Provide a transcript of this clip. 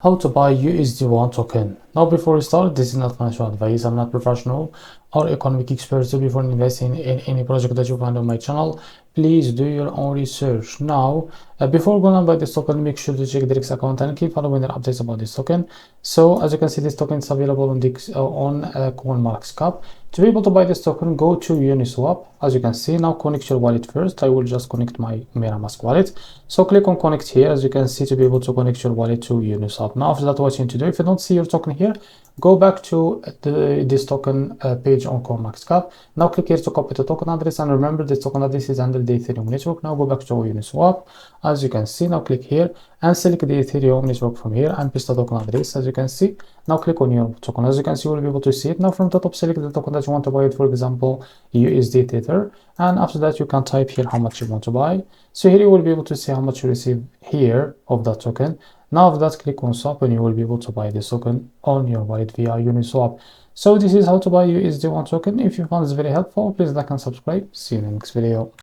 How to buy USD1 token. Now before we start, this is not financial advice. I'm not professional or economic expert. So before investing in any project that you find on my channel, please do your own research. Now before going to buy this token, make sure to check the REFERRAL account and keep following the updates about this token. So as you can see, this token is available on CoinMarketCap. To be able to buy this token, go to Uniswap. As you can see, now connect your wallet first. I will just connect my MetaMask wallet. So click on connect here, as you can see, to be able to connect your wallet to Uniswap. Now after that, what you need to do, if you don't see your token here, go back to this token page on CoinMarketCap. Now click here to copy the token address, and remember this token address is under the Ethereum network. Now go back to Uniswap. As you can see, now click here and select the Ethereum network from here and paste the token address. As you can see, now click on your token. As you can see, you will be able to see it. Now from the top, select the token that you want to buy it, for example USD Tether, and after that you can type here how much you want to buy. So here you will be able to see how much you receive here of that token. Now after that, click on swap and you will be able to buy this token on your wallet via Uniswap. So this is how to buy USD1 token. If you found this very helpful, please like and subscribe. See you in the next video.